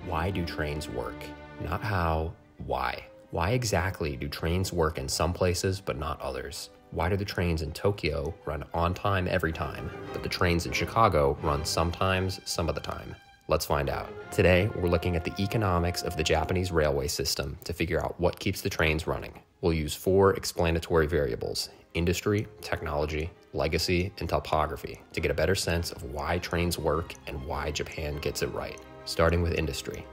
Why do trains work? Not how, why. Why exactly do trains work in some places but not others? Why do the trains in Tokyo run on time every time, but the trains in Chicago run sometimes, some of the time? Let's find out. Today, we're looking at the economics of the Japanese railway system to figure out what keeps the trains running. We'll use 4 explanatory variables: industry, technology, legacy, and topography to get a better sense of why trains work and why Japan gets it right. Starting with industry.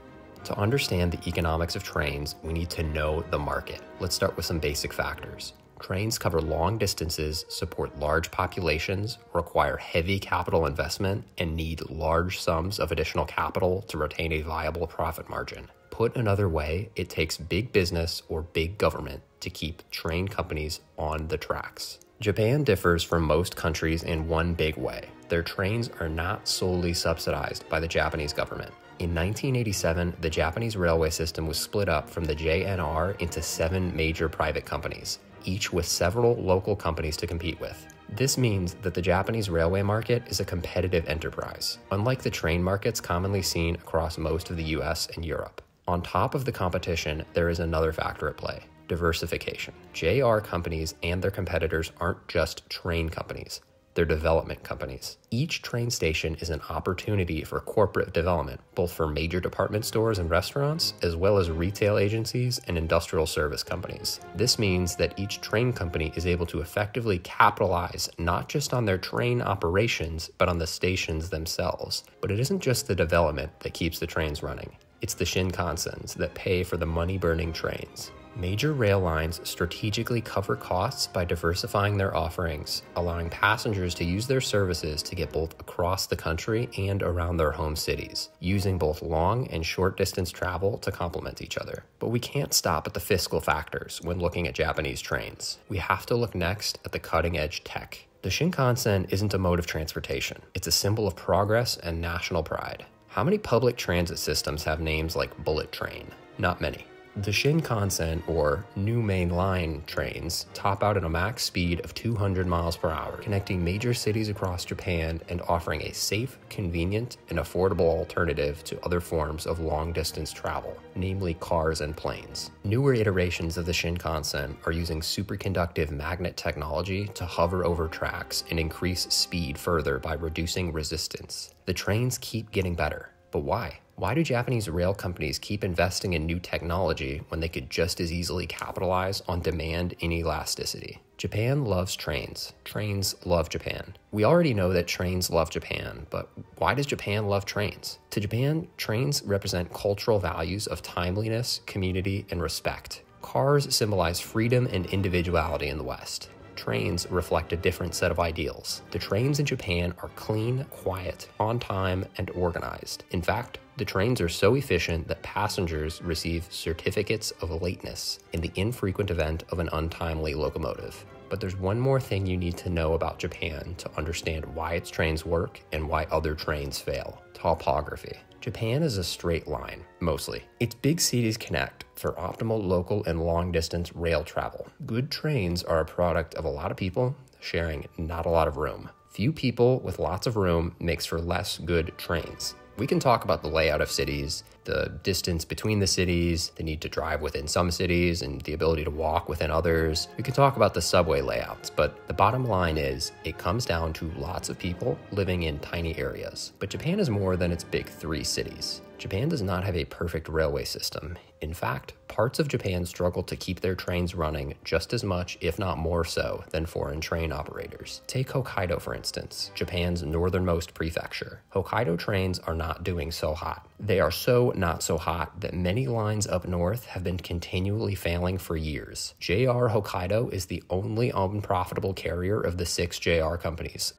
To understand the economics of trains, we need to know the market. Let's start with some basic factors. Trains cover long distances, support large populations, require heavy capital investment, and need large sums of additional capital to retain a viable profit margin. Put another way, it takes big business or big government to keep train companies on the tracks. Japan differs from most countries in one big way. Their trains are not solely subsidized by the Japanese government. In 1987, the Japanese railway system was split up from the JNR into 7 major private companies, each with several local companies to compete with. This means that the Japanese railway market is a competitive enterprise, unlike the train markets commonly seen across most of the US and Europe. On top of the competition, there is another factor at play: diversification. JR companies and their competitors aren't just train companies. They're development companies. Each train station is an opportunity for corporate development, both for major department stores and restaurants, as well as retail agencies and industrial service companies. This means that each train company is able to effectively capitalize not just on their train operations, but on the stations themselves. But it isn't just the development that keeps the trains running. It's the Shinkansens that pay for the money-burning trains. Major rail lines strategically cover costs by diversifying their offerings, allowing passengers to use their services to get both across the country and around their home cities, using both long and short distance travel to complement each other. But we can't stop at the fiscal factors when looking at Japanese trains. We have to look next at the cutting-edge tech. The Shinkansen isn't a mode of transportation. It's a symbol of progress and national pride. How many public transit systems have names like Bullet Train? Not many. The Shinkansen, or New Main Line trains, top out at a max speed of 200 miles per hour, connecting major cities across Japan and offering a safe, convenient, and affordable alternative to other forms of long-distance travel, namely cars and planes. Newer iterations of the Shinkansen are using superconductive magnet technology to hover over tracks and increase speed further by reducing resistance. The trains keep getting better. But why? Why do Japanese rail companies keep investing in new technology when they could just as easily capitalize on demand and elasticity? Japan loves trains. Trains love Japan. We already know that trains love Japan, but why does Japan love trains? To Japan, trains represent cultural values of timeliness, community, and respect. Cars symbolize freedom and individuality in the West. Trains reflect a different set of ideals. The trains in Japan are clean, quiet, on time, and organized. In fact, the trains are so efficient that passengers receive certificates of lateness in the infrequent event of an untimely locomotive. But there's one more thing you need to know about Japan to understand why its trains work and why other trains fail: topography. Japan is a straight line, mostly. Its big cities connect for optimal local and long-distance rail travel. Good trains are a product of a lot of people sharing not a lot of room. Few people with lots of room makes for less good trains. We can talk about the layout of cities, the distance between the cities, the need to drive within some cities, and the ability to walk within others. We can talk about the subway layouts, but the bottom line is it comes down to lots of people living in tiny areas. But Japan is more than its big 3 cities. Japan does not have a perfect railway system. In fact, parts of Japan struggle to keep their trains running just as much, if not more so, than foreign train operators. Take Hokkaido, for instance, Japan's northernmost prefecture. Hokkaido trains are not doing so hot. They are so not so hot that many lines up north have been continually failing for years. JR Hokkaido is the only unprofitable carrier of the 6 JR companies.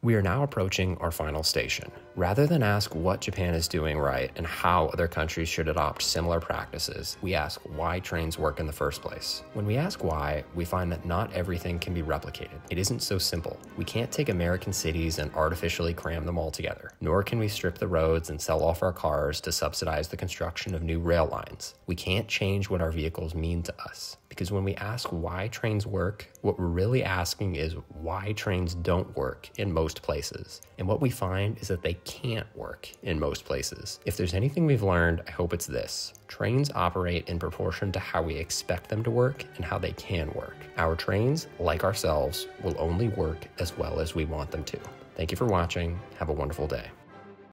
We are now approaching our final station. Rather than ask what Japan is doing right and how other countries should adopt similar practices, we ask why trains work in the first place. When we ask why, we find that not everything can be replicated. It isn't so simple. We can't take American cities and artificially cram them all together, nor can we strip the roads and sell off our cars to subsidize the construction of new rail lines. We can't change what our vehicles mean to us. Because when we ask why trains work, what we're really asking is why trains don't work in most most places. And what we find is that they can't work in most places. If there's anything we've learned, I hope it's this. Trains operate in proportion to how we expect them to work and how they can work. Our trains, like ourselves, will only work as well as we want them to. Thank you for watching. Have a wonderful day.